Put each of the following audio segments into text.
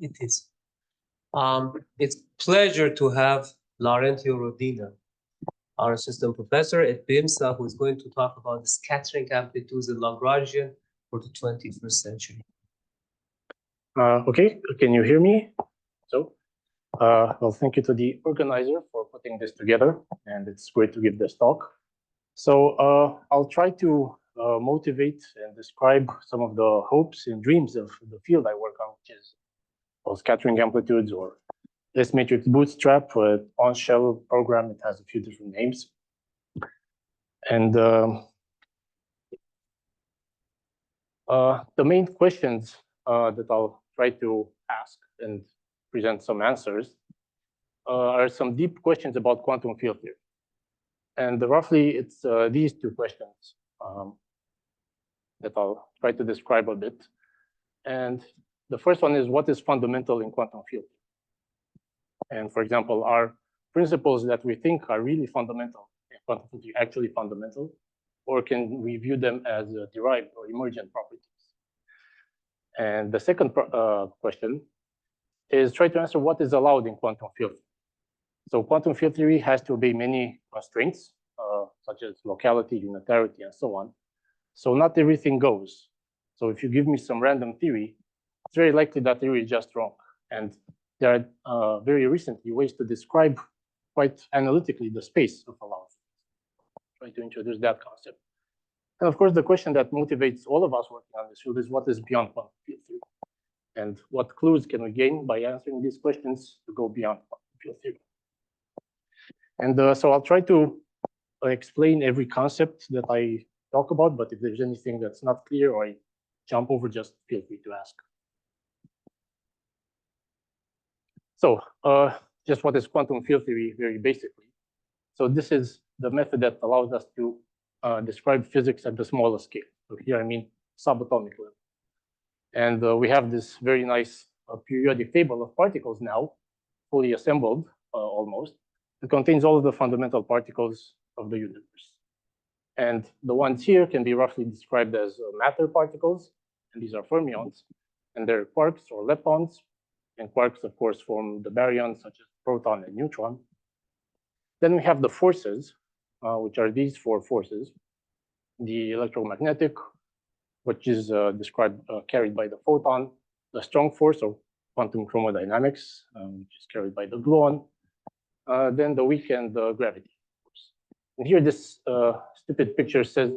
It is. It's a pleasure to have Laurentiu Rodina, our assistant professor at BIMSA, who is going to talk about the scattering amplitudes in Lagrangian for the 21st century. Okay, can you hear me? So, well, thank you to the organizer for putting this together, and it's great to give this talk. So I'll try to motivate and describe some of the hopes and dreams of the field I work on, which is scattering amplitudes or S matrix bootstrap, on-shell program. It has a few different names. And the main questions that I'll try to ask and present some answers are some deep questions about quantum field theory. And roughly, it's these two questions that I'll try to describe a bit. And the first one is, what is fundamental in quantum field? And for example, are principles that we think are really fundamental in quantum field actually fundamental? Or can we view them as derived or emergent properties? And the second question is try to answer what is allowed in quantum field theory. So quantum field theory has to obey many constraints, such as locality, unitarity, and so on. So not everything goes. So if you give me some random theory, it's very likely that theory is just wrong. And there are very recently ways to describe quite analytically the space of allowed. Try to introduce that concept. And of course, the question that motivates all of us working on this field is what is beyond quantum field theory? And what clues can we gain by answering these questions to go beyond quantum field theory? And so I'll try to explain every concept that I talk about, but if there's anything that's not clear or I jump over, just feel free to ask. So just what is quantum field theory very basically? So this is the method that allows us to describe physics at the smallest scale. So here I mean subatomic level. And we have this very nice periodic table of particles now, fully assembled almost. It contains all of the fundamental particles of the universe. And the ones here can be roughly described as matter particles, and these are fermions, and they're quarks or leptons. And quarks, of course, form the baryons, such as proton and neutron. Then we have the forces, which are these four forces. The electromagnetic, which is carried by the photon. The strong force, or quantum chromodynamics, which is carried by the gluon. Then the weak and the gravity force. And here, this stupid picture says,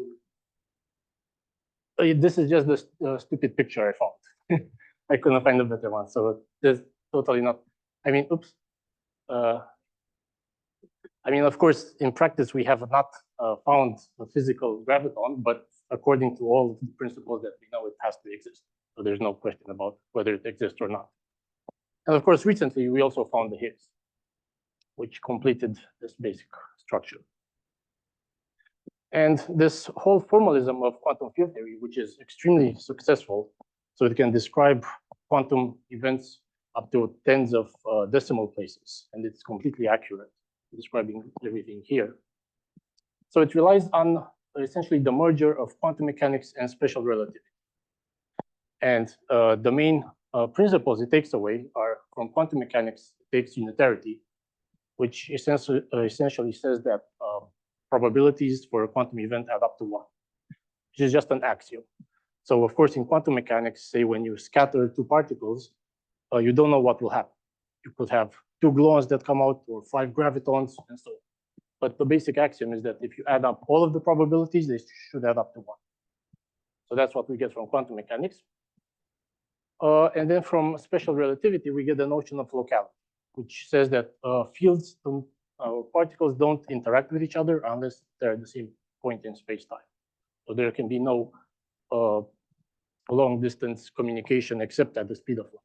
this is just the stupid picture I found. I couldn't find a better one. So there's totally not, I mean, oops. I mean, of course, in practice, we have not found a physical graviton, but according to all the principles that we know, it has to exist. So there's no question about whether it exists or not. And of course, recently, we also found the Higgs, which completed this basic structure. And this whole formalism of quantum field theory, which is extremely successful, so it can describe quantum events up to tens of decimal places, and it's completely accurate, describing everything here. So it relies on essentially the merger of quantum mechanics and special relativity. And the main principles it takes away are from quantum mechanics, it takes unitarity, which essentially says that probabilities for a quantum event add up to 1, which is just an axiom. So of course, in quantum mechanics, say when you scatter two particles, you don't know what will happen. You could have 2 gluons that come out or 5 gravitons and so on. But the basic axiom is that if you add up all of the probabilities, they should add up to 1. So that's what we get from quantum mechanics. And then from special relativity, we get the notion of locality, which says that fields or particles don't interact with each other unless they're at the same point in space-time. So there can be no long-distance communication except at the speed of light.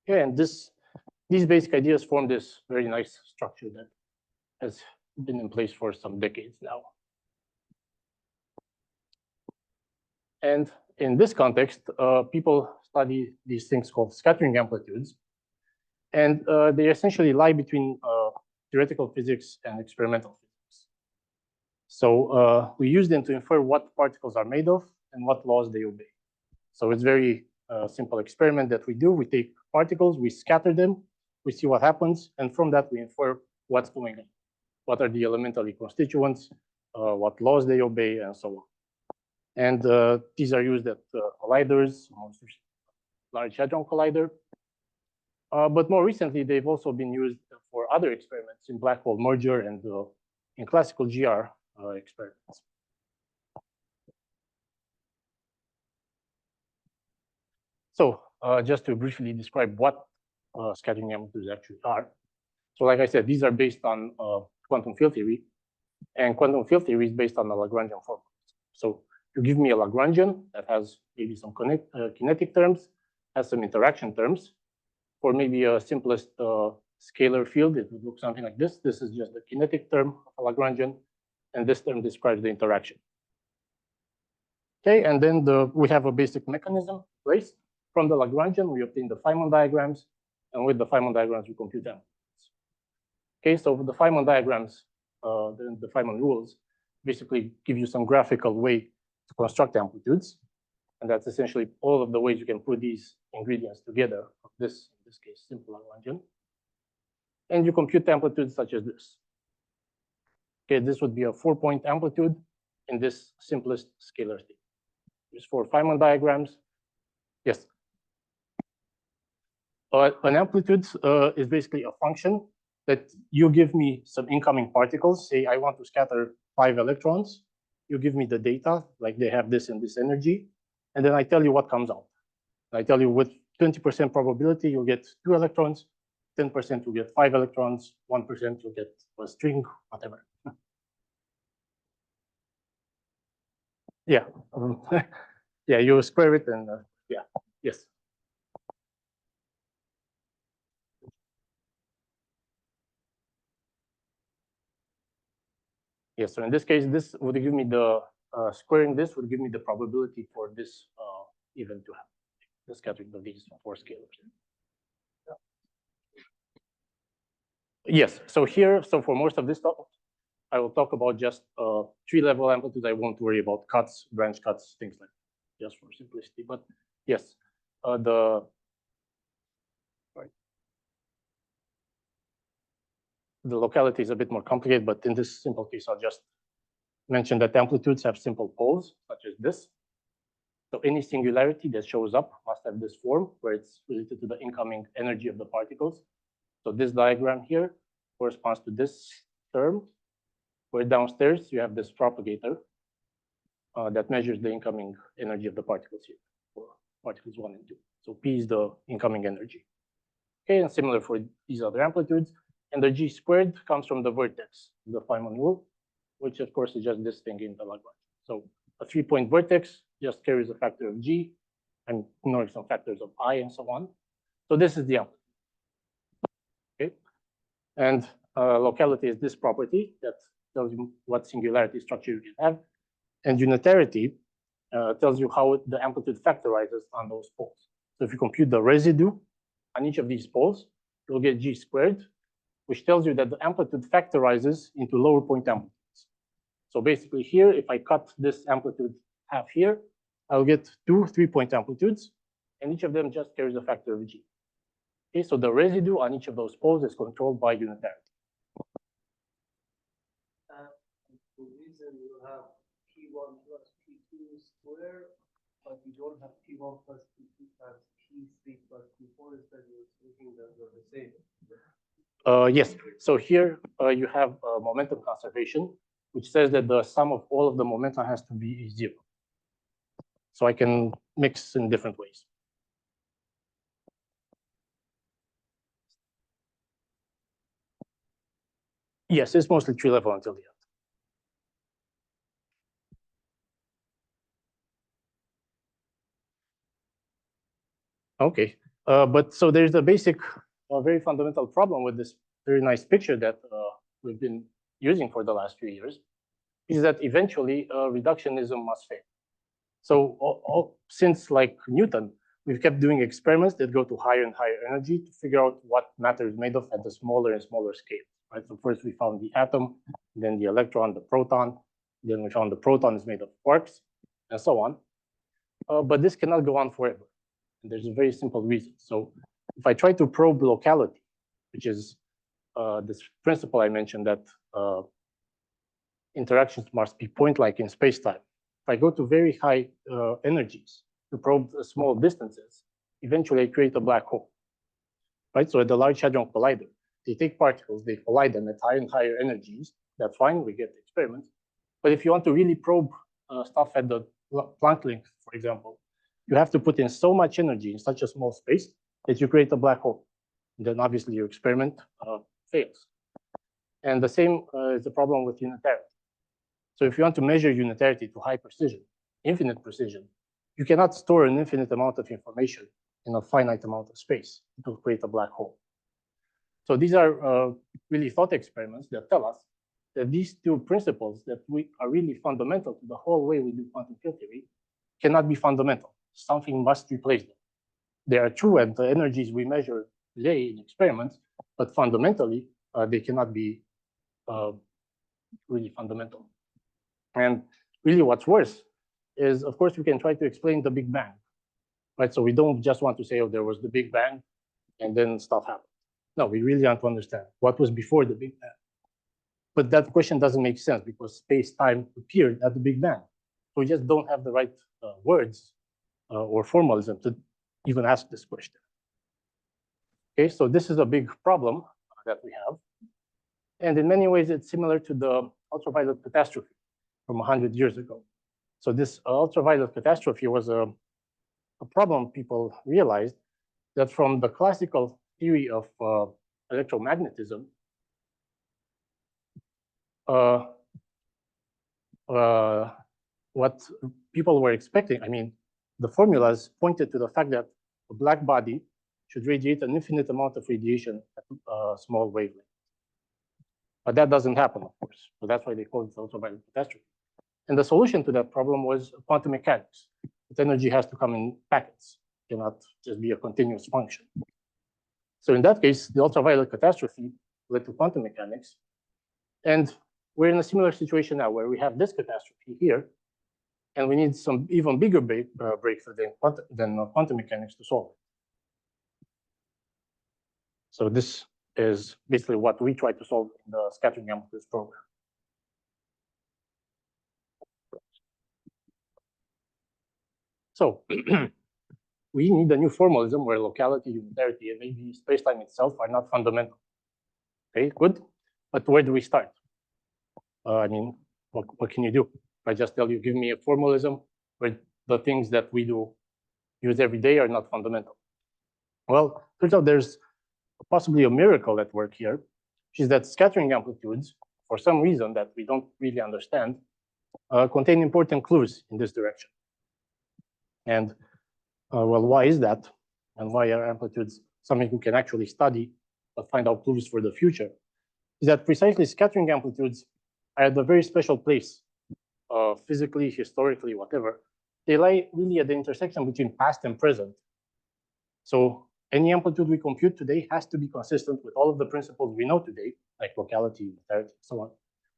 Yeah, and these basic ideas form this very nice structure that has been in place for some decades now. And in this context, people study these things called scattering amplitudes. And they essentially lie between theoretical physics and experimental physics. So we use them to infer what particles are made of and what laws they obey. So it's very simple experiment that we do. We take particles, we scatter them, we see what happens, and from that we infer what's going on. What are the elementary constituents, what laws they obey, and so on. And these are used at colliders, Large Hadron Collider. But more recently, they've also been used for other experiments in black hole merger and in classical GR experiments. So just to briefly describe what scattering amplitudes actually are. So like I said, these are based on quantum field theory, and quantum field theory is based on the Lagrangian formula. So you give me a Lagrangian that has maybe some kinetic terms, has some interaction terms. For maybe a simplest scalar field, it would look something like this. This is just the kinetic term of a Lagrangian, and this term describes the interaction. Okay, and then we have a basic mechanism placed. From the Lagrangian, we obtain the Feynman diagrams, and with the Feynman diagrams, we compute them. Okay, so the Feynman diagrams, the Feynman rules, basically give you some graphical way to construct amplitudes. And that's essentially all of the ways you can put these ingredients together, of this, in this case, simple Lagrangian. And you compute amplitudes such as this. Okay, this would be a 4-point amplitude in this simplest scalar thing. Use 4 Feynman diagrams. Yes. An amplitude is basically a function that you give me some incoming particles. Say I want to scatter 5 electrons. You give me the data, like they have this and this energy. And then I tell you what comes out. I tell you with 20% probability, you'll get 2 electrons, 10% you'll get 5 electrons, 1% you'll get a string, whatever. Yeah, yeah, you square it and yeah, yes. Yes, so in this case, this would give me the, squaring this would give me the probability for this event to happen, the scattering of these 4 scalars. Yes, so here, so for most of this talk, I will talk about just tree-level amplitudes. I won't worry about cuts, branch cuts, things like that, just for simplicity. But yes, the locality is a bit more complicated, but in this simple case, I'll just mention that amplitudes have simple poles, such as this. So any singularity that shows up must have this form, where it's related to the incoming energy of the particles. So this diagram here corresponds to this term, where downstairs you have this propagator that measures the incoming energy of the particles here, for particles 1 and 2. So P is the incoming energy. Okay, and similar for these other amplitudes. And the G squared comes from the vertex, the Feynman rule, which of course is just this thing in the Lagrangian. So a 3-point vertex just carries a factor of G and ignoring some factors of I and so on. So this is the amplitude. Okay, and locality is this property that tells you what singularity structure you can have. And unitarity tells you how the amplitude factorizes on those poles. So if you compute the residue on each of these poles, you'll get G squared, which tells you that the amplitude factorizes into lower point amplitudes. So basically here, if I cut this amplitude half here, I'll get 2 3-point amplitudes, and each of them just carries a factor of G. Okay, so the residue on each of those poles is controlled by unitarity. The reason you have P1 plus P2 square, but you don't have P1 plus P2 times P3 plus P4 is that you're thinking that they're the same. Yes, so here you have momentum conservation, which says that the sum of all of the momenta has to be 0. So I can mix in different ways. Yes, it's mostly tree-level until the end. Okay, but so there's a basic, very fundamental problem with this very nice picture that we've been using for the last few years, is that eventually reductionism must fail. So since like Newton, we've kept doing experiments that go to higher and higher energy to figure out what matter is made of at a smaller and smaller scale. Right? So first we found the atom, then the electron, the proton, then we found the proton is made of quarks, and so on. But this cannot go on forever. And there's a very simple reason. So if I try to probe locality, which is this principle I mentioned that interactions must be point-like in space-time. If I go to very high energies to probe small distances, eventually I create a black hole, right? So at the Large Hadron Collider, they take particles, they collide them at higher and higher energies. That's fine, we get the experiments. But if you want to really probe stuff at the Planck length, for example, you have to put in so much energy in such a small space that you create a black hole. And then obviously your experiment fails. And the same is the problem with unitarity. So if you want to measure unitarity to high precision, infinite precision, you cannot store an infinite amount of information in a finite amount of space. It will create a black hole. So these are really thought experiments that tell us that these two principles that are really fundamental to the whole way we do quantum field theory cannot be fundamental. Something must replace them. They are true at the energies we measure today in experiments, but fundamentally, they cannot be really fundamental. And really what's worse is, of course, we can try to explain the Big Bang, right? So we don't just want to say, oh, there was the Big Bang and then stuff happened. No, we really want to understand what was before the Big Bang. But that question doesn't make sense because space-time appeared at the Big Bang. So we just don't have the right words or formalism to even ask this question. Okay, so this is a big problem that we have. And in many ways, it's similar to the ultraviolet catastrophe from 100 years ago. So this ultraviolet catastrophe was a problem people realized that from the classical theory of electromagnetism, what people were expecting, I mean, the formulas pointed to the fact that a black body should radiate an infinite amount of radiation at a small wavelength. But that doesn't happen, of course. So that's why they call it ultraviolet catastrophe. And the solution to that problem was quantum mechanics. That energy has to come in packets. It cannot just be a continuous function. So in that case, the ultraviolet catastrophe led to quantum mechanics. And we're in a similar situation now where we have this catastrophe here, and we need some even bigger breakthrough than quantum mechanics to solve it. So this is basically what we try to solve in the scattering amplitudes program. So we need a new formalism where locality, unitarity, and maybe spacetime itself are not fundamental. Okay, good. But where do we start? I mean, what can you do? I just tell you, give me a formalism where the things that we use every day are not fundamental. Well, turns out there's possibly a miracle at work here, which is that scattering amplitudes, for some reason that we don't really understand, contain important clues in this direction. And well, why is that? And why are amplitudes something we can actually study but find out clues for the future? Is that precisely scattering amplitudes are at a very special place, physically, historically, whatever. They lie really at the intersection between past and present. So any amplitude we compute today has to be consistent with all of the principles we know today, like locality, unitarity, and so on,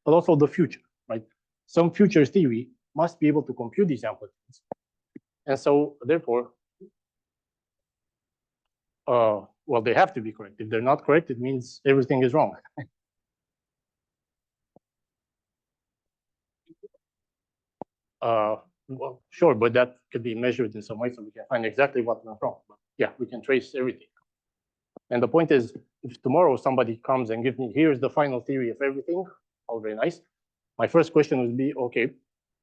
but also the future, right? Some future theory must be able to compute these amplitudes. And so, therefore, well, they have to be correct. If they're not correct, it means everything is wrong. Well, sure, but that could be measured in some way so we can find exactly what went wrong. But yeah, we can trace everything. And the point is, if tomorrow somebody comes and gives me, here's the final theory of everything, all very nice. My first question would be, okay,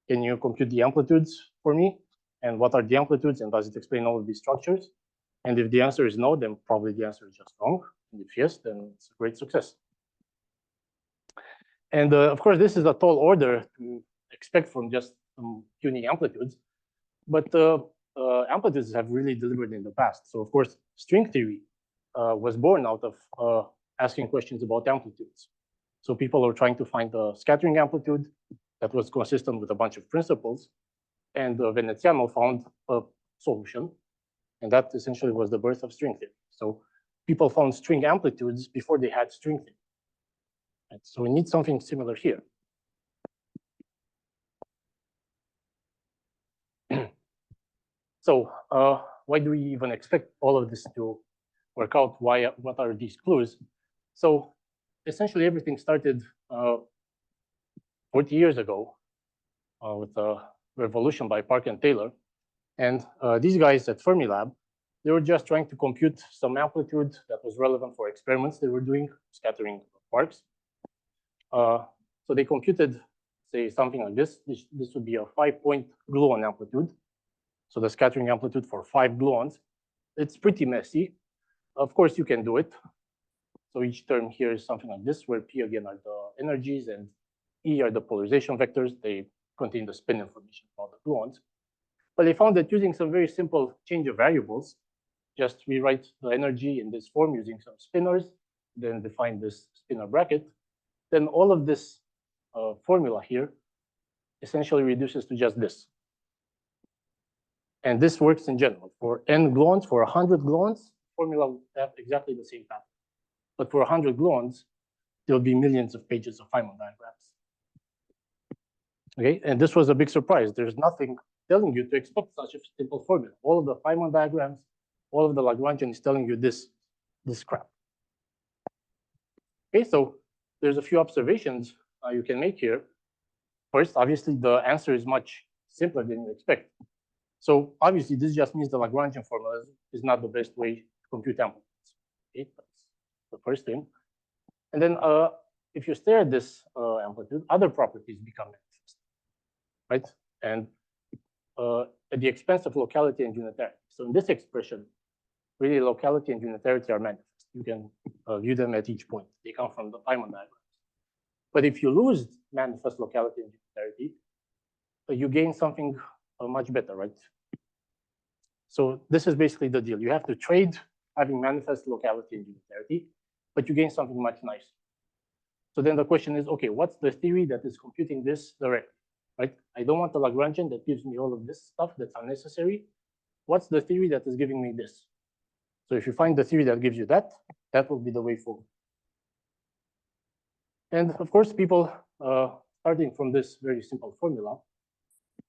can you compute the amplitudes for me? And what are the amplitudes? And does it explain all of these structures? And if the answer is no, then probably the answer is just wrong. And if yes, then it's a great success. And of course, this is a tall order to expect from just some puny amplitudes. But amplitudes have really delivered in the past. So of course, string theory was born out of asking questions about amplitudes. So people are trying to find a scattering amplitude that was consistent with a bunch of principles. And Veneziano found a solution. And that essentially was the birth of string theory. So people found string amplitudes before they had string theory. Right? So we need something similar here. So why do we even expect all of this to work out? What are these clues? So essentially, everything started 40 years ago with a revolution by Park and Taylor. And these guys at Fermilab, they were just trying to compute some amplitude that was relevant for experiments they were doing, scattering quarks. So they computed, say, something like this. This would be a 5-point gluon amplitude. So the scattering amplitude for 5 gluons. It's pretty messy. Of course, you can do it. So each term here is something like this, where P again are the energies and E are the polarization vectors. They contain the spin information about the gluons. But they found that using some very simple change of variables, just rewrite the energy in this form using some spinors, then define this spinor bracket, then all of this formula here essentially reduces to just this. And this works in general. For n gluons, for 100 gluons, formula will have exactly the same pattern. But for 100 gluons, there'll be millions of pages of Feynman diagrams. Okay, and this was a big surprise. There's nothing telling you to expect such a simple formula. All of the Feynman diagrams, all of the Lagrangian is telling you this crap. Okay, so there's a few observations you can make here. First, obviously, the answer is much simpler than you expect. So obviously, this just means the Lagrangian formula is not the best way to compute amplitudes. Okay, that's the first thing. And then if you stare at this amplitude, other properties become manifest, right? And at the expense of locality and unitarity. So in this expression, really locality and unitarity are manifest. You can view them at each point. They come from the Feynman diagrams. But if you lose manifest locality and unitarity, you gain something much better, right? So this is basically the deal. You have to trade having manifest locality and unitarity, but you gain something much nicer. So then the question is, okay, what's the theory that is computing this directly, right? I don't want the Lagrangian that gives me all of this stuff that's unnecessary. What's the theory that is giving me this? So if you find the theory that gives you that, that will be the way forward. And of course, people starting from this very simple formula,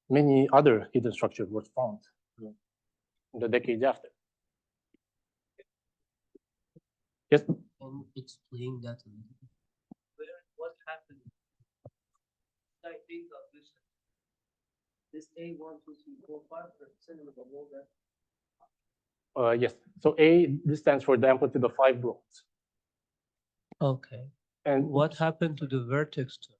many other hidden structures were found in the decades after. Yes? Can you explain that a little bit? What happened? I think of this A1, 2, 3, 4, 5% of the whole that. Yes. So A, this stands for the amplitude of 5 gluons. Okay. And what happened to the vertex terms?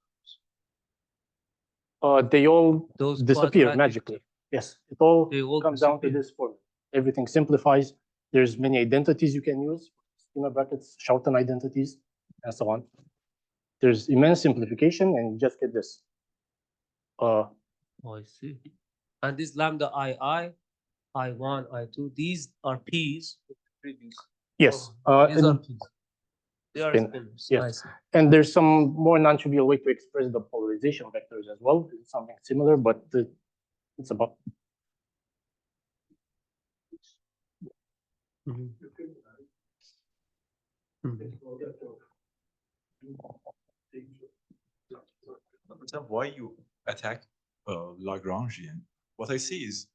They all Those disappear magically. Yes, it all comes down to this formula. Everything simplifies. There's many identities you can use, spinor brackets, Schouten identities, and so on. There's immense simplification, and you just get this. Oh, I see. And this lambda I1, I2, these are P's. Yes. These are P's. They are spinors. Yes. And there's some more non-trivial way to express the polarization vectors as well. It's something similar, but it's about. Why you attack Lagrangian? What I see is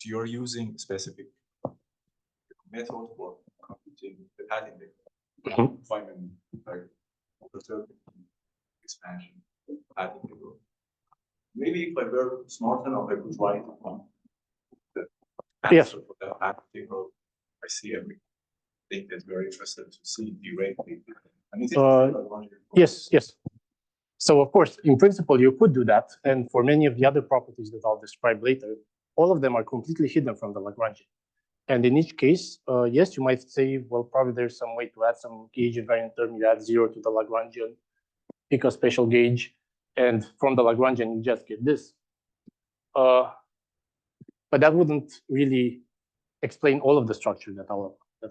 you're using specific method for computing the padding vector, Feynman expansion padding vector. Maybe if I were smart enough, I could write on the answer for the padding vector. I see everything that we're interested to see directly. Yes. So of course, in principle, you could do that. And for many of the other properties that I'll describe later, all of them are completely hidden from the Lagrangian. And in each case, yes, you might say, well, probably there's some way to add some gauge invariant term. You add 0 to the Lagrangian, pick a special gauge, and from the Lagrangian, you just get this. But that wouldn't really explain all of the structure that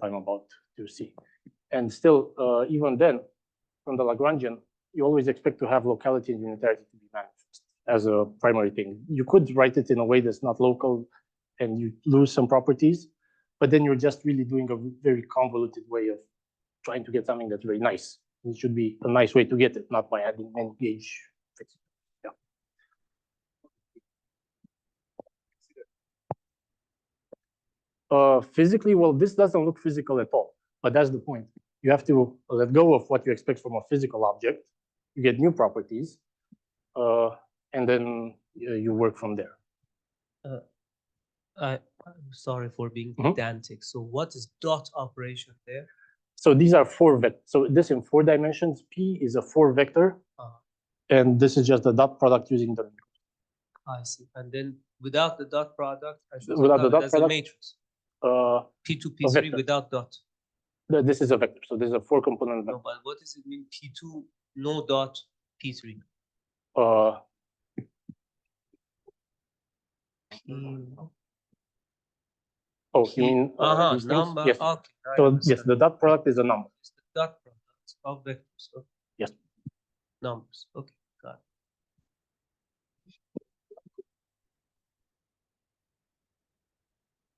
I'm about to see. And still, even then, from the Lagrangian, you always expect to have locality and unitarity to be manifest as a primary thing. You could write it in a way that's not local and you lose some properties, but then you're just really doing a very convoluted way of trying to get something that's very nice. It should be a nice way to get it, not by adding many gauge. Yeah. Physically, well, this doesn't look physical at all, but that's the point. You have to let go of what you expect from a physical object. You get new properties, and then you work from there. I'm sorry for being pedantic. So what is dot operation there? So these are 4 vectors. So this in 4 dimensions, P is a 4 vector, and this is just the dot product using the. I see. And then without the dot product, I should without the dot as product, a matrix. P2, P3 without dot. This is a vector. So this is a 4-component vector. No, but what does it mean? P2, no dot, P3. Oh, you mean these number? Yes. Okay. So yes, the dot product is a number. It's the dot product of vectors. Okay. Yes. Numbers. Okay, got it.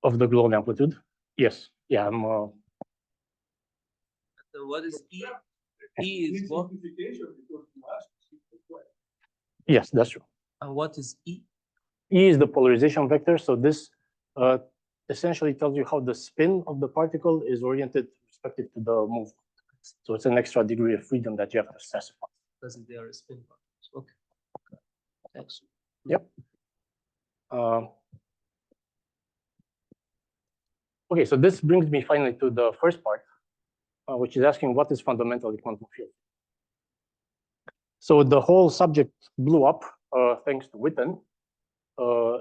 Of the global amplitude? Yes. Yeah, I'm. So what is E? E is what? Yes, that's true. And what is E? E is the polarization vector. So this essentially tells you how the spin of the particle is oriented respective to the movement. So it's an extra degree of freedom that you have to specify. Doesn't there a spin particles? Okay. Thanks. Yep. Okay, so this brings me finally to the first part, which is asking what is fundamentally quantum field. So the whole subject blew up thanks to Witten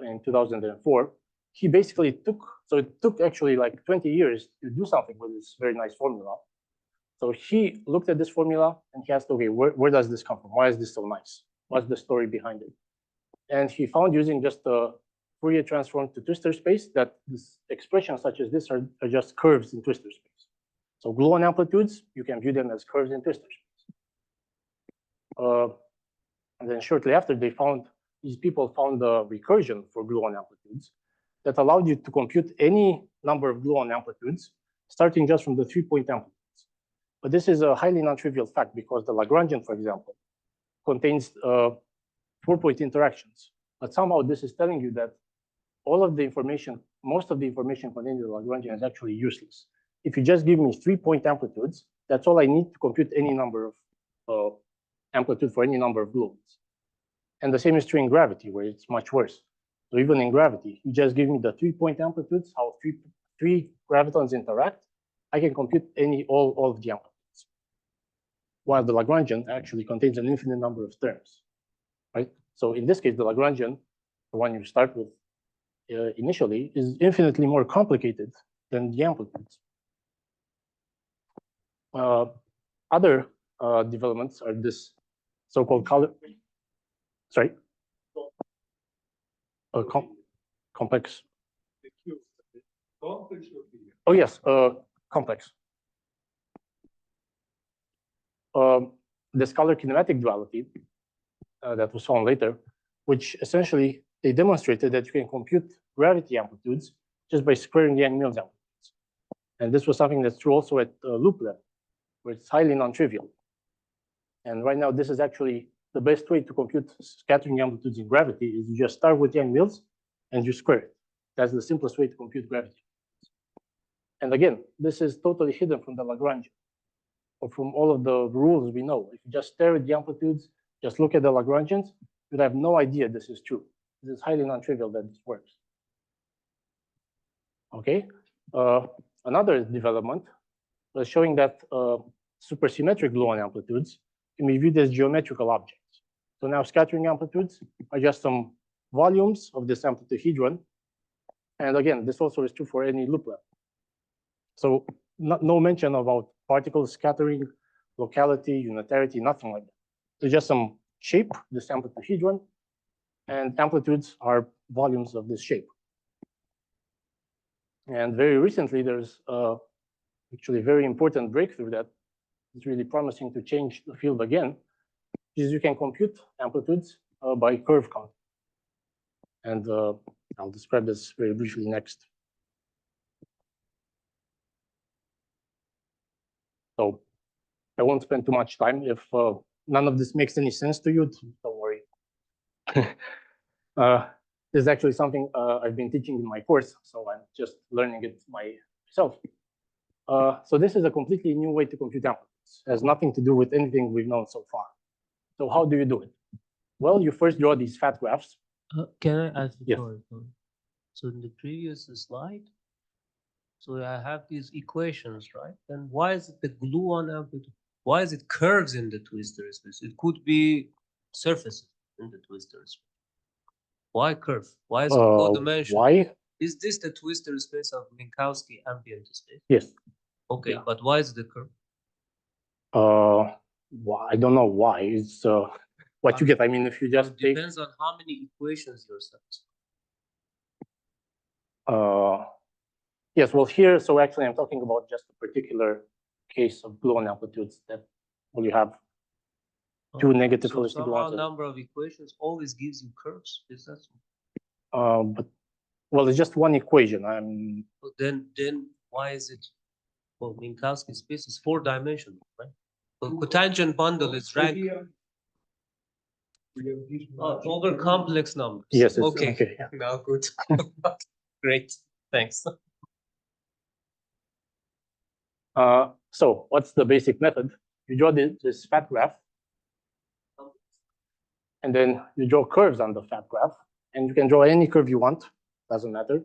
in 2004. He basically it took actually like 20 years to do something with this very nice formula. So he looked at this formula and he asked, okay, where does this come from? Why is this so nice? What's the story behind it? And he found using just a Fourier transform to twistor space that this expressions such as this are just curves in twistor space. So gluon amplitudes, you can view them as curves in twistor space. And then shortly after, these people found the recursion for gluon amplitudes that allowed you to compute any number of gluon amplitudes, starting just from the 3-point amplitudes. But this is a highly non-trivial fact because the Lagrangian, for example, contains 4-point interactions. But somehow this is telling you that all of the information, most of the information contained in the Lagrangian is actually useless. If you just give me 3-point amplitudes, that's all I need to compute any number of amplitude for any number of gluons. And the same is true in gravity, where it's much worse. So even in gravity, you just give me the 3-point amplitudes, how three gravitons interact, I can compute all of the amplitudes. While the Lagrangian actually contains an infinite number of terms, right? So in this case, the Lagrangian, the one you start with initially, is infinitely more complicated than the amplitudes. Other developments are this so-called color. Sorry? Complex. Oh, yes, complex. This color kinematic duality that was found later, which essentially they demonstrated that you can compute gravity amplitudes just by squaring the Yang-Mills amplitudes. And this was something that's true also at loop level, where it's highly non-trivial. And right now, this is actually the best way to compute scattering amplitudes in gravity is you just start with Yang-Mills and you square it. That's the simplest way to compute gravity. And again, this is totally hidden from the Lagrangian or from all of the rules we know. If you just stare at the amplitudes, just look at the Lagrangians, you'd have no idea this is true. This is highly non-trivial that this works. Okay. Another development was showing that supersymmetric gluon amplitudes can be viewed as geometrical objects. So now scattering amplitudes are just some volumes of this amplituhedron. And again, this also is true for any loop level. So no mention about particle scattering, locality, unitarity, nothing like that. There's just some shape, this amplituhedron, and amplitudes are volumes of this shape. And very recently, there's actually a very important breakthrough that is really promising to change the field again, is you can compute amplitudes by curve count. And I'll describe this very briefly next. So I won't spend too much time. If none of this makes any sense to you, don't worry. This is actually something I've been teaching in my course, so I'm just learning it myself. So this is a completely new way to compute amplitudes. It has nothing to do with anything we've known so far. So how do you do it? Well, you first draw these fat graphs. Can I ask? Yes. Sorry. So in the previous slide, so I have these equations, right? And why is it the gluon amplitude? Why is it curves in the twistor space? It could be surfaces in the twistor space. Why curve? Why is it four-dimensional? Why? Is this the twistor space of Minkowski ambient space? Yes. Okay, Yeah. but why is it the curve? I don't know why. It's what you get. I mean, if you just take. Depends on how many equations you're satisfied. Yes, well, here, so actually I'm talking about just a particular case of gluon amplitudes that when you have two negative So holistic somehow gluons. number of equations always gives you curves. Is that so? But well, it's just one equation. But then why is it? Well, Minkowski space is four-dimensional, right? But cotangent bundle is ranked over complex numbers. Yes. Okay. Yeah. Now good. Great. Thanks. So what's the basic method? You draw this fat graph, and then you draw curves on the fat graph, and you can draw any curve you want. Doesn't matter.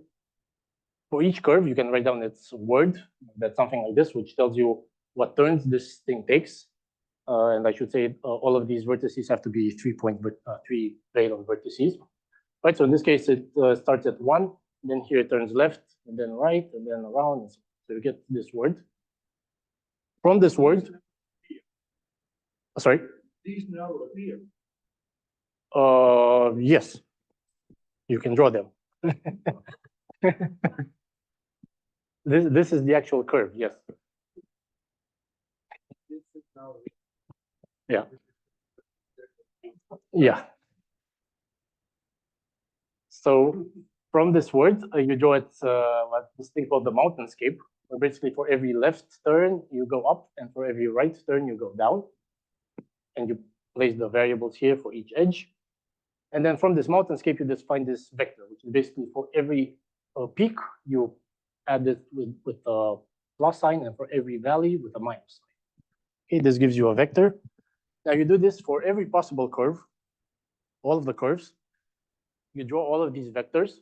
For each curve, you can write down its word. That's something like this, which tells you what turns this thing takes. And I should say all of these vertices have to be three valence vertices. Right. So in this case, it starts at 1, then here it turns left, and then right, and then around. So you get this word. From this word, sorry. These now appear. Yes, you can draw them. This is the actual curve. Yes. Yeah. Yeah. So from this word, you draw it this thing called the mountainscape, where basically for every left turn, you go up, and for every right turn, you go down. And you place the variables here for each edge. And then from this mountainscape, you just find this vector, which is basically for every peak, you add it with a plus sign, and for every valley with a minus sign. Okay, this gives you a vector. Now you do this for every possible curve, all of the curves. You draw all of these vectors,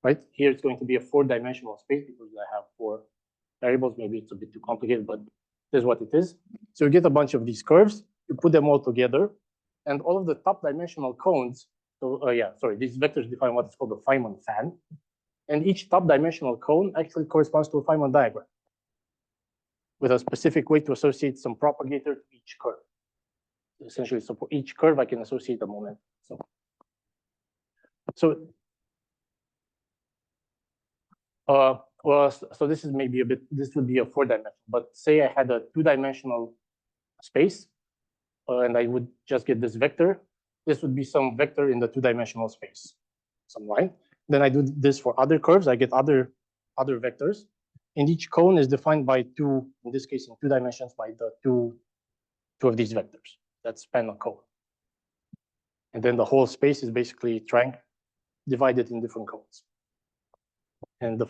right? Here it's going to be a four-dimensional space because I have 4 variables. Maybe it's a bit too complicated, but this is what it is. So you get a bunch of these curves, you put them all together, and all of the top dimensional cones. So these vectors define what is called a Feynman fan. And each top dimensional cone actually corresponds to a Feynman diagram with a specific way to associate some propagator to each curve. Essentially, so for each curve, I can associate a moment. So this is maybe this would be a 4-dimensional, but say I had a 2-dimensional space, and I would just get this vector. This would be some vector in the 2-dimensional space, some line. Then I do this for other curves. I get other vectors, and each cone is defined by 2, in this case in 2 dimensions, by the two of these vectors that span a cone. And then the whole space is basically divided in different cones. And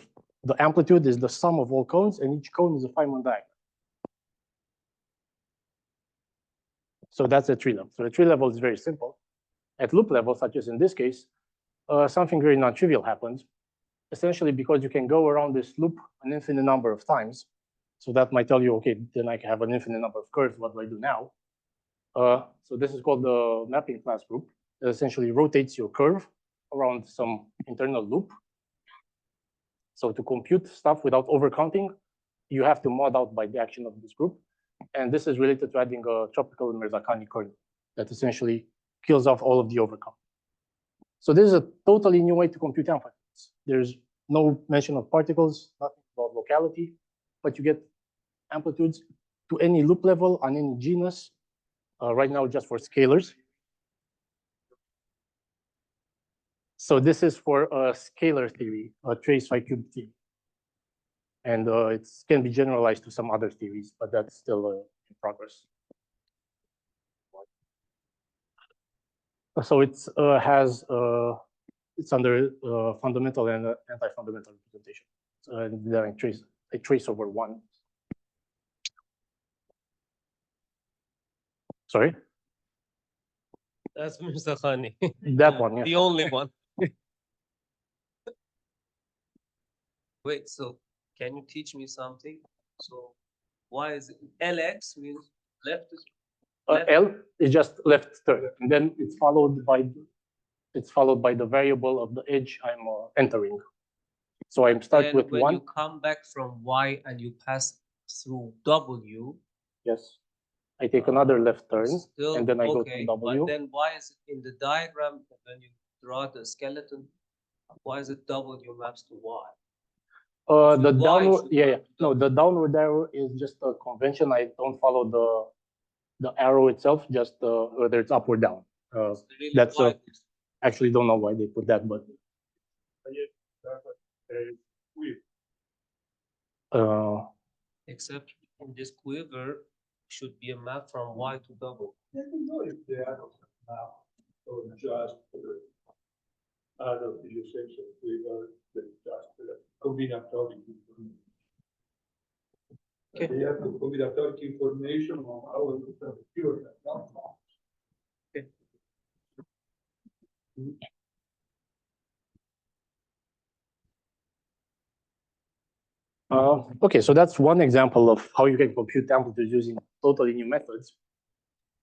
the amplitude is the sum of all cones, and each cone is a Feynman diagram. So that's the tree level. So the tree level is very simple. At loop level, such as in this case, something very non-trivial happens. Essentially, because you can go around this loop an infinite number of times. So that might tell you, okay, then I have an infinite number of curves. What do I do now? So this is called the mapping class group. It essentially rotates your curve around some internal loop. So to compute stuff without overcounting, you have to mod out by the action of this group. And this is related to adding a tropical Mirzakhani kernel that essentially kills off all of the overcounting. So this is a totally new way to compute amplitudes. There's no mention of particles, nothing about locality, but you get amplitudes to any loop level on any genus, right now just for scalars. So this is for a scalar theory, a trace phi cube theory. And it can be generalized to some other theories, but that's still in progress. So it has it's under fundamental and anti-fundamental representation. So then I trace over one. Sorry? That's Mr. Khani. That one, yes. The only one. Wait, so can you teach me something? So why is it LX means left is L is just left turn, and then it's followed by the variable of the edge I'm entering. So I'm start with when 1. you come back from Y and you pass through W. Yes. I take another left turn, Still, and then I go okay, to W. but then why is it in the diagram when you draw the skeleton? Why is it W maps to Y? The Y downward, should yeah, map to no, W. the downward arrow is just a convention. I don't follow the arrow itself, just whether it's up or down. Really That's why actually don't know why they put that, but except in this quiver should be a map from Y to W. I don't know if they are now or just out of the essential flavor that just combinatoric information. Okay. They have the combinatoric information on how to procure that. Okay. Okay, so that's one example of how you can compute amplitudes using totally new methods.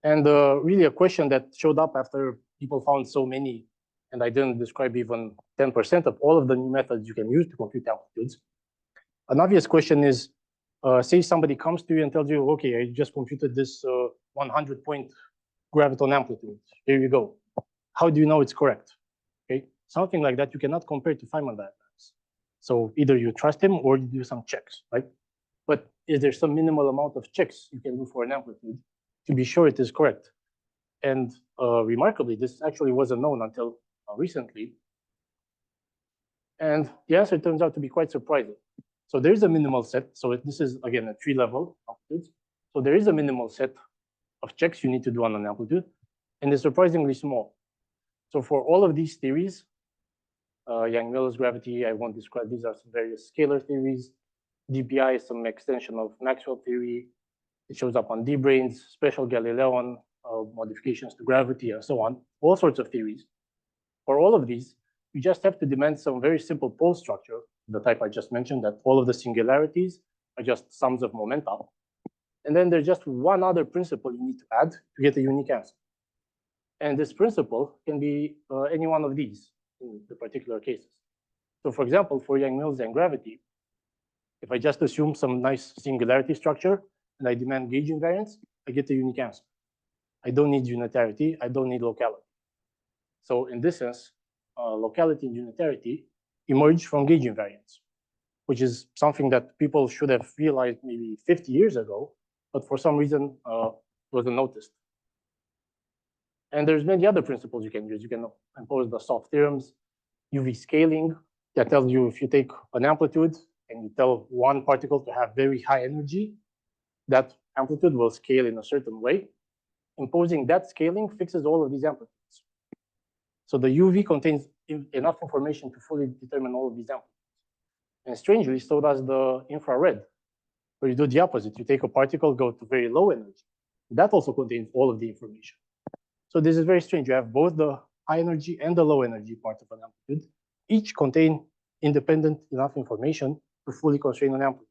And really a question that showed up after people found so many, and I didn't describe even 10% of all of the new methods you can use to compute amplitudes. An obvious question is, say somebody comes to you and tells you, okay, I just computed this 100-point graviton amplitude. Here you go. How do you know it's correct? Okay, something like that you cannot compare to Feynman diagrams. So either you trust him or you do some checks, right? But is there some minimal amount of checks you can do for an amplitude to be sure it is correct? And remarkably, this actually wasn't known until recently. And the answer turns out to be quite surprising. So there is a minimal set. So this is, again, a tree-level amplitude. So there is a minimal set of checks you need to do on an amplitude, and it's surprisingly small. So for all of these theories, Yang-Mills gravity, I won't describe, these are some various scalar theories. DPI is some extension of Maxwell theory. It shows up on D-branes, special Galilean modifications to gravity, and so on, all sorts of theories. For all of these, you just have to demand some very simple pole structure, the type I just mentioned, that all of the singularities are just sums of momenta. And then there's just one other principle you need to add to get a unique answer. And this principle can be any one of these in the particular cases. So for example, for Yang-Mills and gravity, if I just assume some nice singularity structure and I demand gauge invariance, I get a unique answer. I don't need unitarity, I don't need locality. So in this sense, locality and unitarity emerge from gauge invariance, which is something that people should have realized maybe 50 years ago, but for some reason wasn't noticed. And there's many other principles you can use. You can impose the soft theorems, UV scaling, that tells you if you take an amplitude and you tell one particle to have very high energy, that amplitude will scale in a certain way. Imposing that scaling fixes all of these amplitudes. So the UV contains enough information to fully determine all of these amplitudes. And strangely, so does the infrared, where you do the opposite. You take a particle, go to very low energy. That also contains all of the information. So this is very strange. You have both the high energy and the low energy part of an amplitude. Each contain independent enough information to fully constrain an amplitude.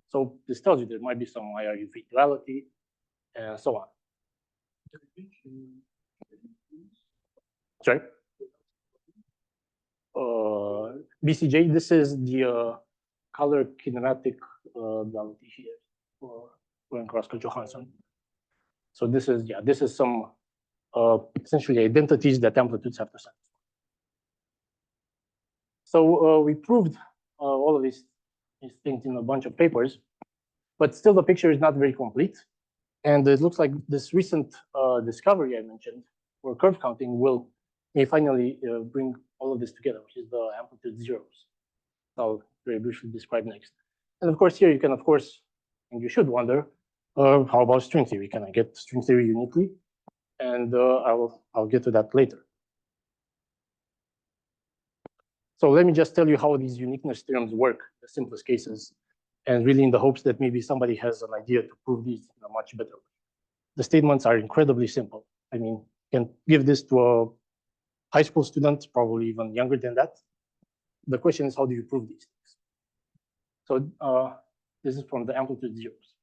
So this tells you there might be some IRUV duality and so on. Sorry? BCJ, this is the color kinematic duality here for Johansson. So this is, yeah, this is some essentially identities that amplitudes have to satisfy. So we proved all of these things in a bunch of papers, but still the picture is not very complete. And it looks like this recent discovery I mentioned for curve counting may finally bring all of this together, which is the amplitude zeros. I'll very briefly describe next. And of course, here you can, of course, and you should wonder, how about string theory? Can I get string theory uniquely? And I'll get to that later. So let me just tell you how these uniqueness theorems work, the simplest cases, and really in the hopes that maybe somebody has an idea to prove these in a much better way. The statements are incredibly simple. I mean, you can give this to a high school student, probably even younger than that. The question is, how do you prove these things? So this is from the amplitude zeros.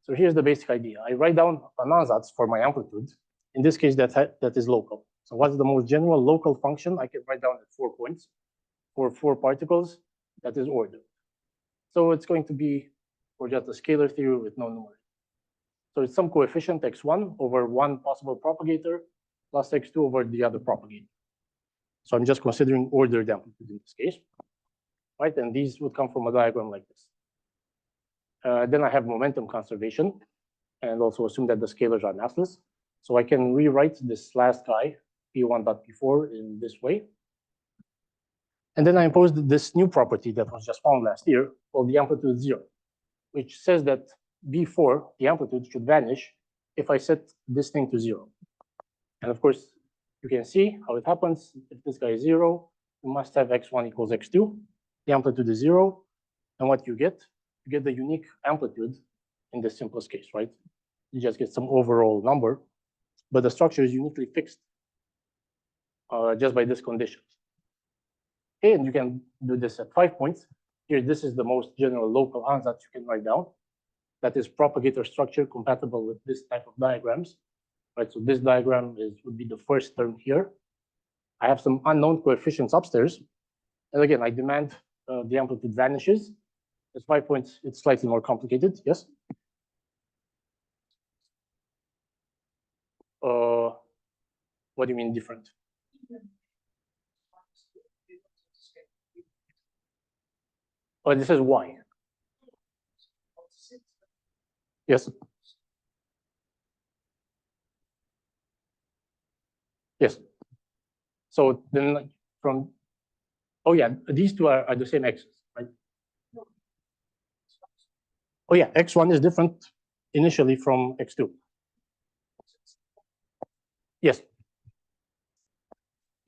So here's the basic idea. I write down an ansatz for my amplitude. In this case, that is local. So what's the most general local function I can write down at 4 points for 4 particles? That is ordered. So it's going to be for just a scalar theory with no numerator. So it's some coefficient x1 over one possible propagator plus x2 over the other propagator. So I'm just considering ordered amplitude in this case, right? And these would come from a diagram like this. Then I have momentum conservation and also assume that the scalars are massless. So I can rewrite this last guy, P1.P4, in this way. And then I imposed this new property that was just found last year called the amplitude zero, which says that B4, the amplitude, should vanish if I set this thing to 0. And of course, you can see how it happens. If this guy is 0, you must have x1 equals x2. The amplitude is 0. And what you get the unique amplitude in the simplest case, right? You just get some overall number, but the structure is uniquely fixed just by this condition. Okay, and you can do this at 5 points. Here, this is the most general local ansatz you can write down. That is propagator structure compatible with this type of diagrams, right? So this diagram would be the first term here. I have some unknown coefficients upstairs. And again, I demand the amplitude vanishes. At 5 points, it's slightly more complicated, yes? What do you mean different? Oh, this is y. Yes. Yes. So then from, oh yeah, these two are the same x's, right? Oh yeah, x1 is different initially from x2. Yes.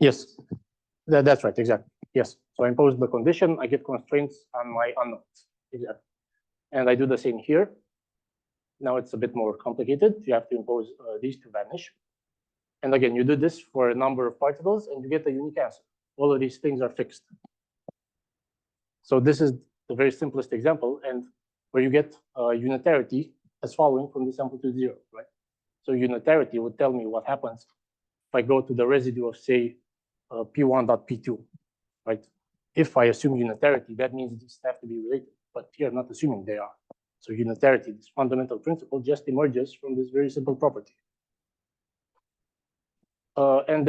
Yes, that's right, exactly. Yes. So I impose the condition, I get constraints on my unknowns. Exactly. And I do the same here. Now it's a bit more complicated. You have to impose these to vanish. And again, you do this for a number of particles and you get a unique answer. All of these things are fixed. So this is the very simplest example, and where you get unitarity as following from this amplitude zero, right? So unitarity would tell me what happens if I go to the residue of, say, P1.P2, right? If I assume unitarity, that means these have to be related, but here I'm not assuming they are. So unitarity, this fundamental principle, just emerges from this very simple property. And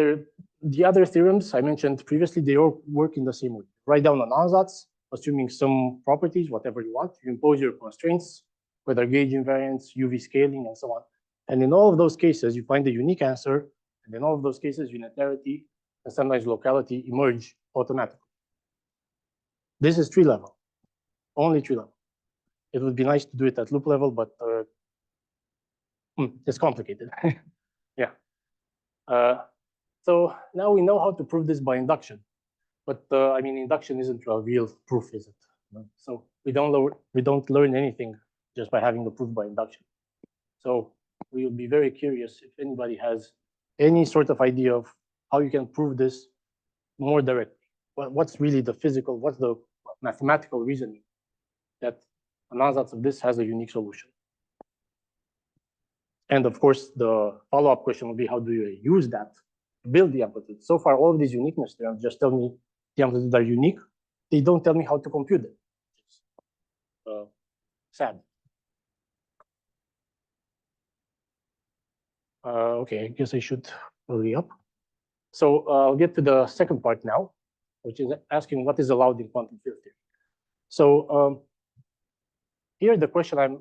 the other theorems I mentioned previously, they all work in the same way. Write down an ansatz, assuming some properties, whatever you want. You impose your constraints, whether gauge invariance, UV scaling, and so on. And in all of those cases, you find a unique answer. And in all of those cases, unitarity and sometimes locality emerge automatically. This is tree level, only tree level. It would be nice to do it at loop level, but it's complicated. Yeah. So now we know how to prove this by induction. But I mean, induction isn't a real proof, is it? So we don't learn anything just by having the proof by induction. So we will be very curious if anybody has any sort of idea of how you can prove this more directly. What's really the physical, what's the mathematical reasoning that an ansatz of this has a unique solution? And of course, the follow-up question will be, how do you use that to build the amplitude? So far, all of these uniqueness theorems just tell me the amplitudes are unique. They don't tell me how to compute them. Sad. Okay, I guess I should hurry up. So I'll get to the second part now, which is asking what is allowed in quantum field theory. So here, the question I'm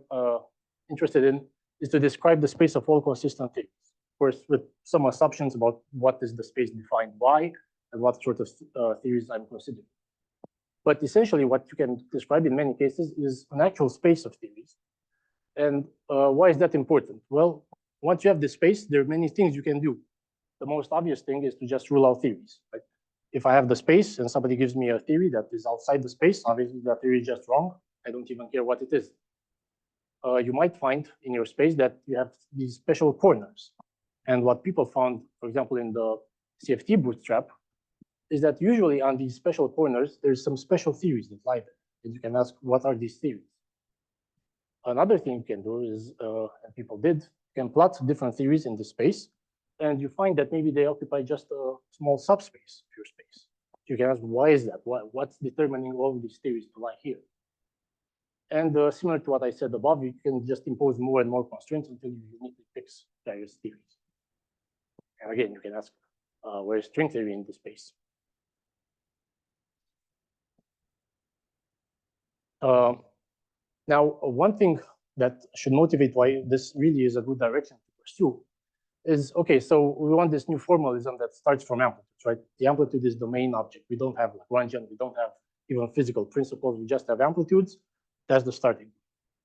interested in is to describe the space of all consistent theories. Of course, with some assumptions about what is the space defined by and what sort of theories I'm considering. But essentially, what you can describe in many cases is an actual space of theories. And why is that important? Well, once you have this space, there are many things you can do. The most obvious thing is to just rule out theories. Right? if I have the space and somebody gives me a theory that is outside the space, obviously that theory is just wrong. I don't even care what it is. You might find in your space that you have these special corners. And what people found, for example, in the CFT bootstrap, is that usually on these special corners, there's some special theories that lie there. And you can ask, what are these theories? Another thing you can do is, and people did, you can plot different theories in the space, and you find that maybe they occupy just a small subspace of your space. You can ask, why is that? What's determining all of these theories to lie here? And similar to what I said above, you can just impose more and more constraints until you uniquely fix various theories. And again, you can ask, where is string theory in the space? Now, one thing that should motivate why this really is a good direction to pursue is, okay, so we want this new formalism that starts from amplitudes, right? The amplitude is the main object. We don't have Lagrangian, we don't have even physical principles, we just have amplitudes. That's the starting.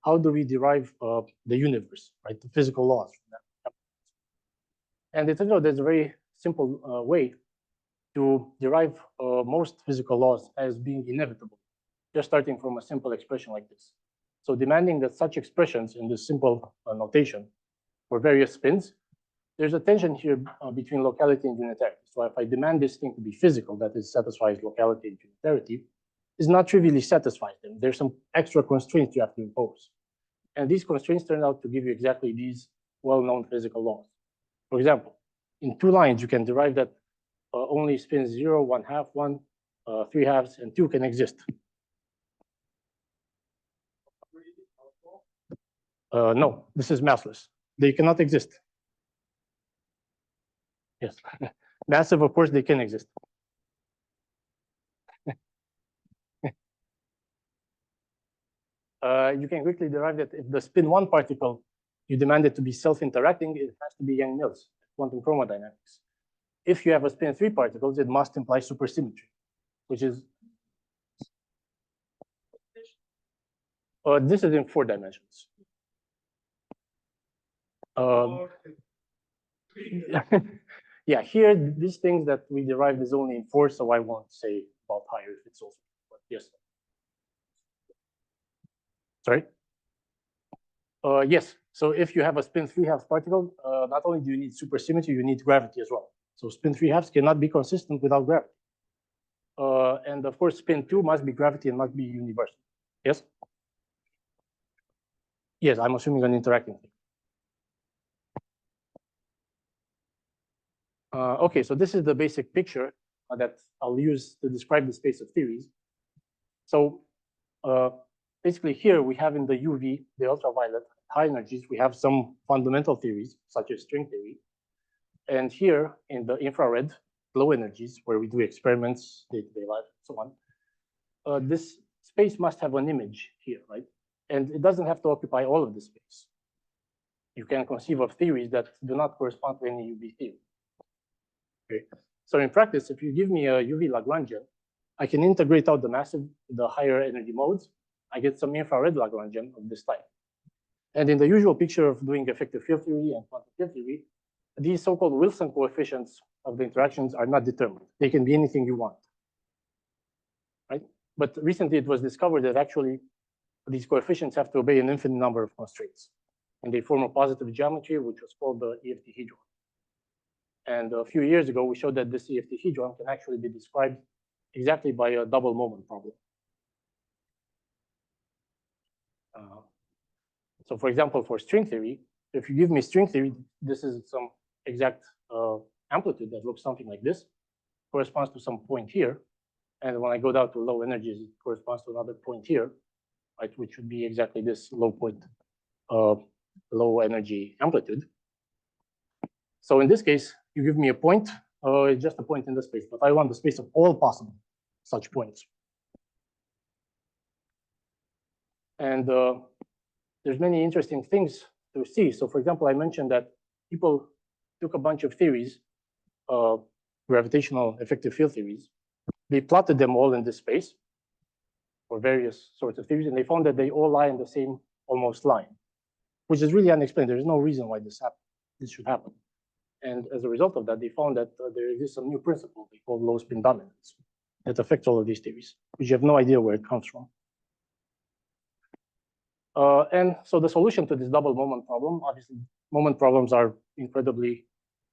How do we derive the universe, right? The physical laws from that. And it turns out there's a very simple way to derive most physical laws as being inevitable, just starting from a simple expression like this. So demanding that such expressions in this simple notation for various spins, there's a tension here between locality and unitarity. So if I demand this thing to be physical, that is satisfies locality and unitarity, is not trivially satisfies them. There's some extra constraints you have to impose. And these constraints turn out to give you exactly these well-known physical laws. For example, in 2 lines, you can derive that only spins 0, 1/2, 1, 3/2, and 2 can exist. No, this is massless. They cannot exist. Yes, massive, of course, they can exist. You can quickly derive that if the spin 1 particle, you demand it to be self-interacting, it has to be Yang-Mills, quantum chromodynamics. If you have a spin 3 particles, it must imply supersymmetry, which is, this is in 4 dimensions. Yeah, here, these things that we derived is only in 4, so I won't say about higher if it's also, but yes. Sorry? Yes, so if you have a spin 3/2 particle, not only do you need supersymmetry, you need gravity as well. So spin 3/2 cannot be consistent without gravity. And of course, spin 2 must be gravity and must be universal. Yes? Yes, I'm assuming an interacting thing. Okay, so this is the basic picture that I'll use to describe the space of theories. So basically here we have in the UV, the ultraviolet, high energies, we have some fundamental theories, such as string theory. And here in the infrared, low energies, where we do experiments, day-to-day life, and so on, this space must have an image here, right? And it doesn't have to occupy all of the space. You can conceive of theories that do not correspond to any UV theory. Okay. So in practice, if you give me a UV Lagrangian, I can integrate out the higher energy modes. I get some infrared Lagrangian of this type. And in the usual picture of doing effective field theory and quantum field theory, these so-called Wilson coefficients of the interactions are not determined. They can be anything you want, right? But recently it was discovered that actually these coefficients have to obey an infinite number of constraints. And they form a positive geometry, which was called the EFT hedron. And a few years ago, we showed that this EFT hedron can actually be described exactly by a double moment problem. So for example, for string theory, if you give me string theory, this is some exact amplitude that looks something like this, corresponds to some point here. And when I go down to low energies, it corresponds to another point here, right, which would be exactly this low point, low energy amplitude. So in this case, you give me a point, it's just a point in the space, but I want the space of all possible such points. And there's many interesting things to see. So for example, I mentioned that people took a bunch of theories, gravitational effective field theories. They plotted them all in this space for various sorts of theories, and they found that they all lie in the same almost line, which is really unexplained. There's no reason why this should happen. And as a result of that, they found that there exists some new principle they call low spin dominance that affects all of these theories, which you have no idea where it comes from. And so the solution to this double moment problem, obviously, moment problems are incredibly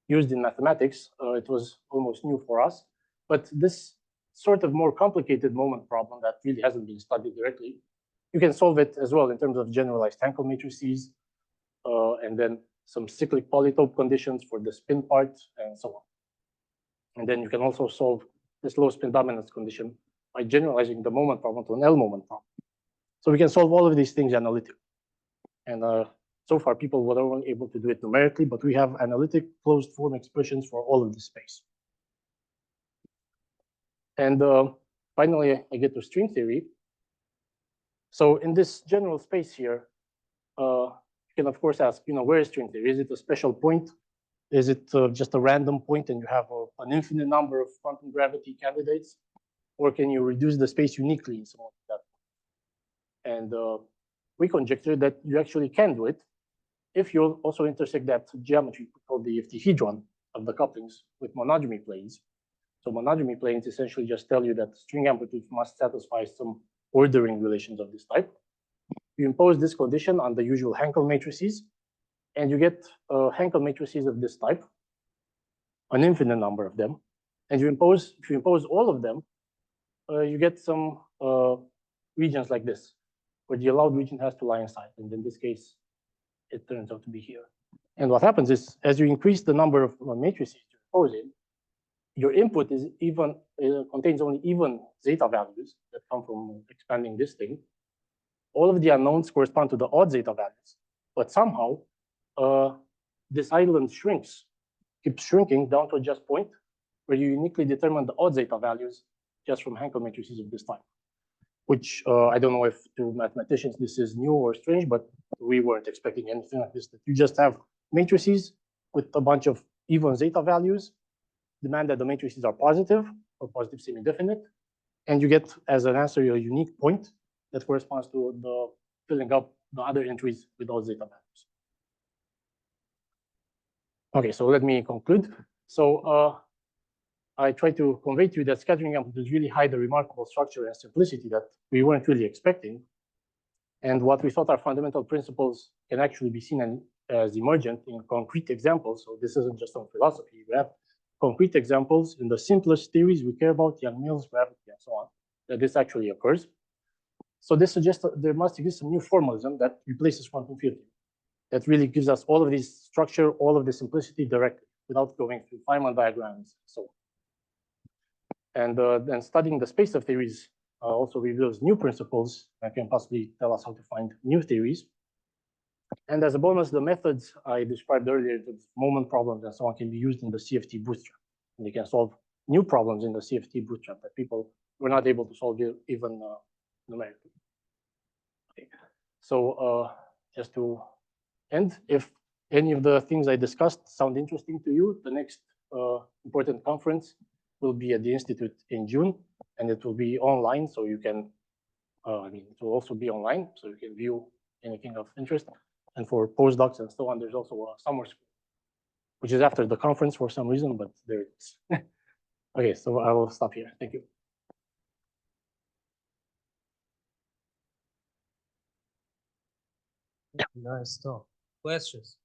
used in mathematics. It was almost new for us. But this sort of more complicated moment problem that really hasn't been studied directly, you can solve it as well in terms of generalized Hankel matrices, and then some cyclic polytope conditions for the spin part, and so on. And then you can also solve this low spin dominance condition by generalizing the moment problem to an L moment problem. So we can solve all of these things analytically. And so far, people were only able to do it numerically, but we have analytic closed form expressions for all of this space. And finally, I get to string theory. So in this general space here, you can, of course, ask, where is string theory? Is it a special point? Is it just a random point and you have an infinite number of quantum gravity candidates? Or can you reduce the space uniquely in some of that? And we conjecture that you actually can do it if you also intersect that geometry called the ftihedron of the couplings with monodromy planes. So monodromy planes essentially just tell you that string amplitudes must satisfy some ordering relations of this type. You impose this condition on the usual Hankel matrices, and you get Hankel matrices of this type, an infinite number of them. And if you impose all of them, you get some regions like this, where the allowed region has to lie inside. And in this case, it turns out to be here. And what happens is, as you increase the number of matrices you impose in, your input is contains only even zeta values that come from expanding this thing. All of the unknowns correspond to the odd zeta values, but somehow this island keeps shrinking down to a just point where you uniquely determine the odd zeta values just from Hankel matrices of this type, which I don't know if to mathematicians this is new or strange, but we weren't expecting anything like this, that you just have matrices with a bunch of even zeta values, demand that the matrices are positive or positive semi-definite, and you get as an answer a unique point that corresponds to the filling up the other entries with those zeta values. Okay, so let me conclude. So I try to convey to you that scattering amplitudes really hide a remarkable structure and simplicity that we weren't really expecting. And what we thought are fundamental principles can actually be seen as emergent in concrete examples. So this isn't just on philosophy. We have concrete examples in the simplest theories we care about, Young-Mills, gravity, and so on, that this actually occurs. So this suggests that there must exist some new formalism that replaces quantum field theory, that really gives us all of this structure, all of the simplicity directly, without going through Feynman diagrams and so on. And then studying the space of theories also reveals new principles that can possibly tell us how to find new theories. And as a bonus, the methods I described earlier, the moment problems and so on, can be used in the CFT bootstrap. And you can solve new problems in the CFT bootstrap that people were not able to solve even numerically. Okay. So just to end, if any of the things I discussed sound interesting to you, the next important conference will be at the Institute in June, and it will be online, so you can, it will also be online, so you can view anything of interest. And for postdocs and so on, there's also a summer school, which is after the conference for some reason, but there it is. Okay, so I will stop here. Thank you. Nice stuff. Questions?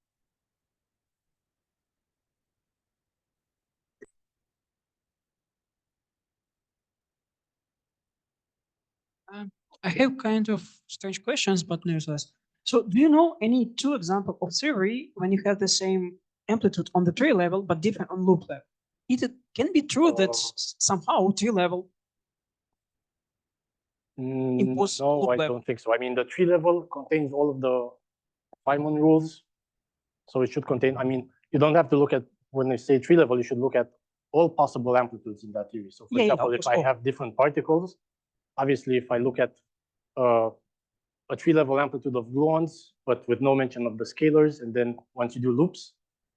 I have kind of strange questions, but nevertheless. So do you know any two examples of theory when you have the same amplitude on the tree level, but different on loop level? It can be true that somehow tree level impose no, loop I level. don't think so. I mean, the tree level contains all of the Feynman rules. So it should contain, I mean, you don't have to look at, when I say tree level, you should look at all possible amplitudes in that theory. So for example, if I have different particles, obviously if I look at a tree level amplitude of gluons, but with no mention of the scalars, and then once you do loops,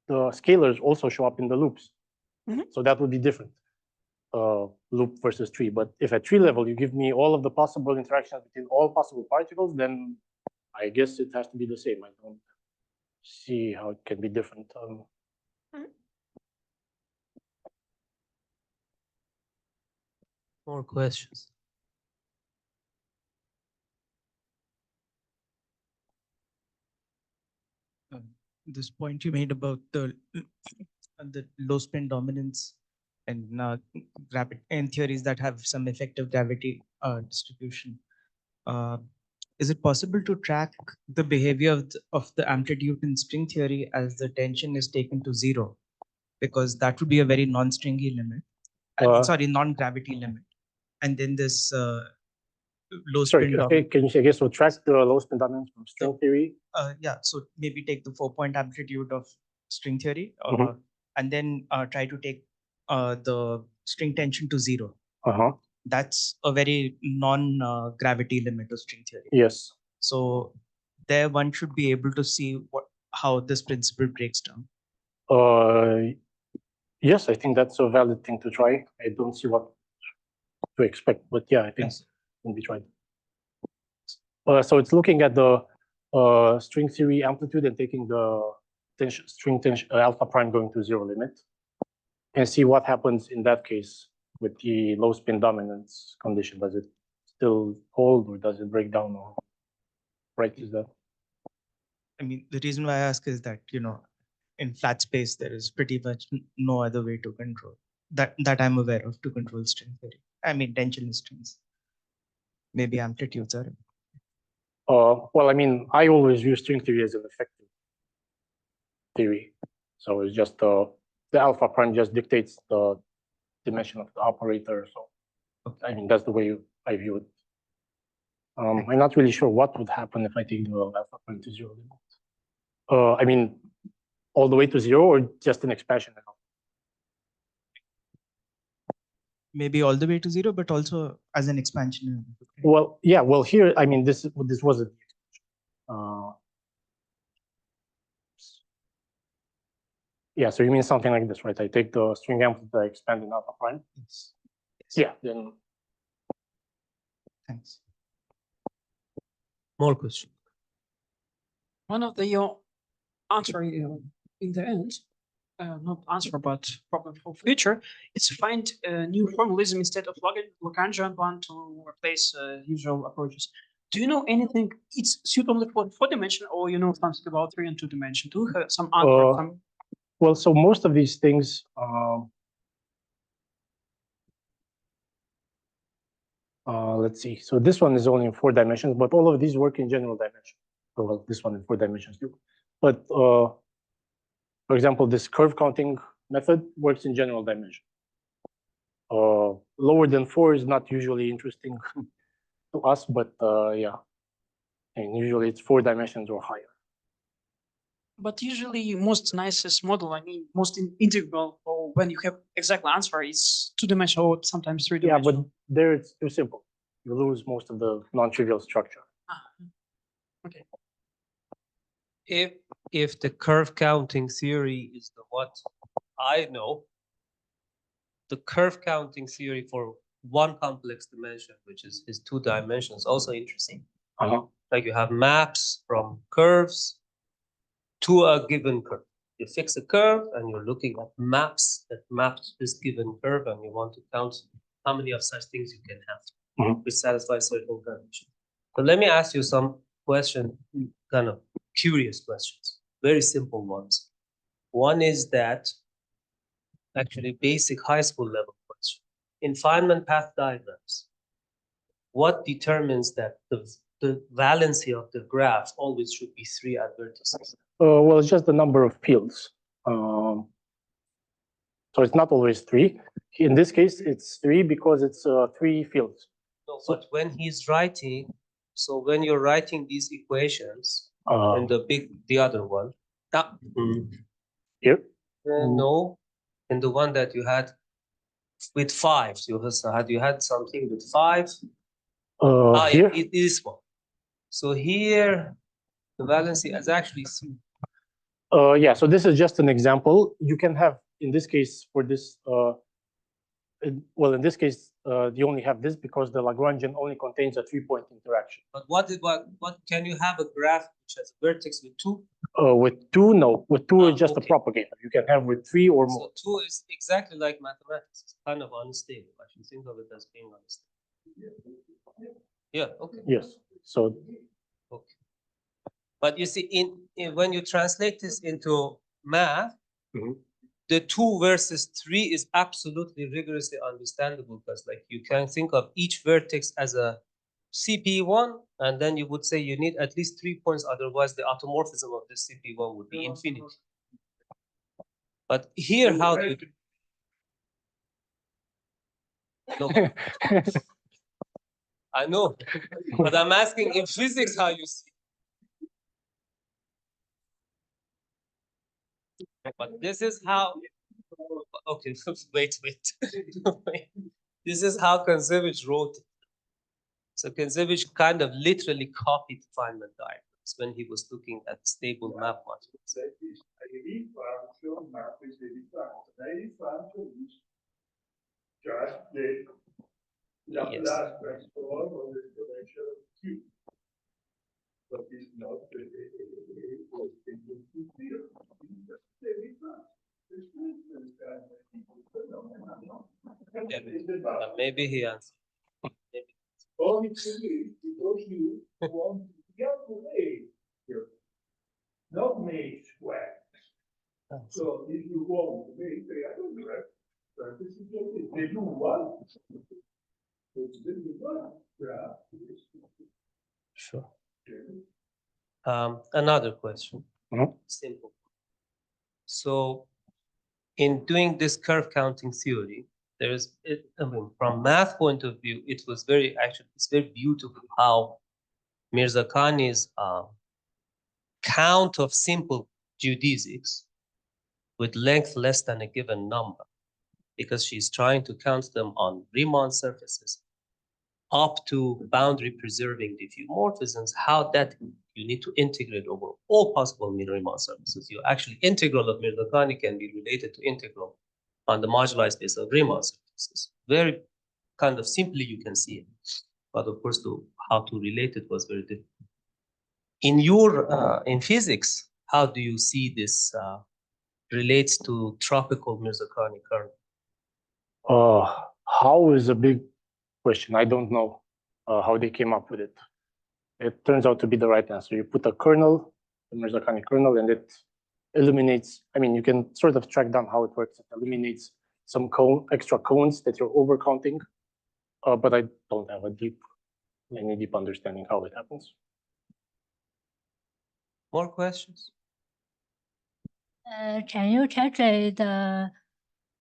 the scalars also show up in the loops. So that would be different, loop versus tree. But if at tree level, you give me all of the possible interactions between all possible particles, then I guess it has to be the same. I don't see how it can be different. More questions? This point you made about the low spin dominance and rapid and theories that have some effective gravity distribution. Is it possible to track the behavior of the amplitude in string theory as the tension is taken to 0? Because that would be a very non-stringy limit. Sorry, non-gravity limit. And then this low Sorry, spin okay, dominance. can you say again? So track the low spin dominance from string theory. Yeah, so maybe take the 4-point amplitude of string theory Mhm. and then try to take the string tension to 0. That's a very non-gravity limit of string theory. Yes. So there one should be able to see how this principle breaks down. Yes, I think that's a valid thing to try. I don't see what to expect, but yeah, I think it can be tried. So it's looking at the string theory amplitude and taking the string tension alpha prime going to 0 limit, and see what happens in that case with the low spin dominance condition. Does it still hold, or does it break down, or right is that? I mean, the reason why I ask is that, in flat space, there is pretty much no other way to control that I'm aware of to control string theory. I mean, tension strings. Maybe amplitudes are. Well, I mean, I always use string theory as an effective theory. So it's just the alpha prime just dictates the dimension of the operator. So I mean, that's the way I view it. I'm not really sure what would happen if I take the alpha prime to 0 limit. I mean, all the way to 0, or just an expansion? Maybe all the way to 0, but also as an expansion. Well, yeah. Well, here, I mean, this wasn't. Yeah. So you mean something like this, right? I take the string amplitude, I expand in alpha prime. Yes. Yeah. Then. Thanks. More questions? One of the answer in the end, not answer, but problem for future, is to find a new formalism instead of Lagrangian one to replace usual approaches. Do you know anything? It's suitable for 4-dimension, or you know something about 3 and 2-dimension? Do you have some answer? Well, so most of these things. Let's see. So this one is only in 4 dimensions, but all of these work in general dimension. Well, this one in 4 dimensions too. But for example, this curve counting method works in general dimension. Lower than 4 is not usually interesting to us, but yeah, and usually it's 4 dimensions or higher. But usually, most nicest model, I mean, most integral, or when you have exact answer, is 2-dimensional or sometimes 3-dimensional. Yeah, but there it's too simple. You lose most of the non-trivial structure. Okay. If the curve counting theory is the what I know, the curve counting theory for one complex dimension, which is 2 dimensions, also interesting. Like you have maps from curves to a given curve. You fix a curve and you're looking at maps that map this given curve, and you want to count how many of such things you can have which satisfy certain conditions. So let me ask you some kind of curious questions, very simple ones. One is that actually basic high school level question. In Feynman path diagrams, what determines that the valency of the graph always should be 3 at vertices? Well, it's just the number of fields. So it's not always 3. In this case, it's 3 because it's 3 fields. No, but when he's writing, so when you're writing these equations, and the other one, here? No, in the one that you had with 5, you had something with 5. Here? It is one. So here, the valency is actually 3. Yeah, so this is just an example. You can have, in this case, for this, well, in this case, you only have this because the Lagrangian only contains a 3-point interaction. But what can you have a graph which has a vertex with 2? With 2, no. With 2 is just Okay. a propagator. You can have with 3 or more. So 2 is exactly like mathematics. It's kind of unstable. I should think of it as being unstable. Yeah, okay. Yes. So Okay. But you see, when you translate this into math, Mhm. the 2 versus 3 is absolutely rigorously understandable, because like you can think of each vertex as a CP1, and then you would say you need at least 3 points, otherwise the automorphism of the CP1 would be infinity. But here, how do you do? No, I know, but I'm asking in physics how you see. But this is how. Okay, wait. This is how Kontsevich wrote it. So Kontsevich kind of literally copied Feynman diagrams when he was looking at stable map modules. Just the Yes. Laplace transform of the exponential of Q. But it's not the Maybe he answered. Only because you want to calculate your not make square. So if you want to make the other graph, they do one. It's the one graph. Sure. Another question. Mhm. Simple. So, in doing this curve counting theory, from math point of view, it's very beautiful how Mirzakhani's count of simple geodesics with length less than a given number, because she's trying to count them on Riemann surfaces up to boundary preserving diffeomorphisms, how that you need to integrate over all possible Riemann surfaces. Your actually integral of Mirzakhani can be related to integral on the moduli space of Riemann surfaces. Very kind of simply you can see it, but of course how to relate it was very difficult. In your in physics, how do you see this relates to tropical Mirzakhani curve? How is a big question. I don't know how they came up with it. It turns out to be the right answer. You put a kernel, the Mirzakhani kernel, and it eliminates. I mean, you can sort of track down how it works. It eliminates some extra cones that you're overcounting, but I don't have any deep understanding how it happens. More questions? Can you calculate the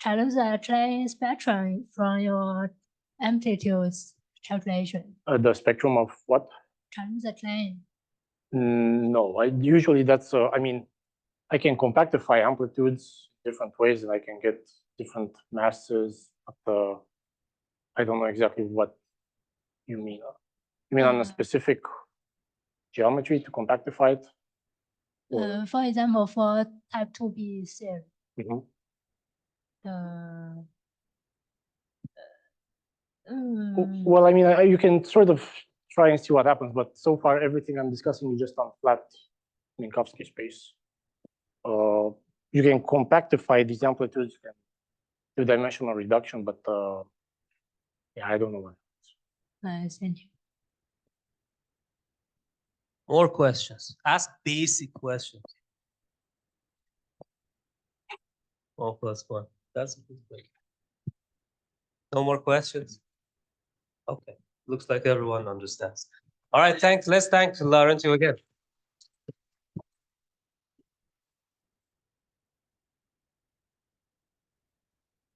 Kaluza-Klein spectrum from your amplitudes calculation? The spectrum of what? Kaluza-Klein. No, usually that's. I mean, I can compactify amplitudes different ways, and I can get different masses. But I don't know exactly what you mean. You mean on a specific geometry to compactify it? For example, for type 2B cell, Mhm. Well, I mean, you can sort of try and see what happens, but so far everything I'm discussing is just on flat Minkowski space. You can compactify these amplitudes and do dimensional reduction, but yeah, I don't know what. thank you. More questions? Ask basic questions. 1 + 1. That's a good question. No more questions? Okay. Looks like everyone understands. All right, thanks. Let's thank Laurentiu again.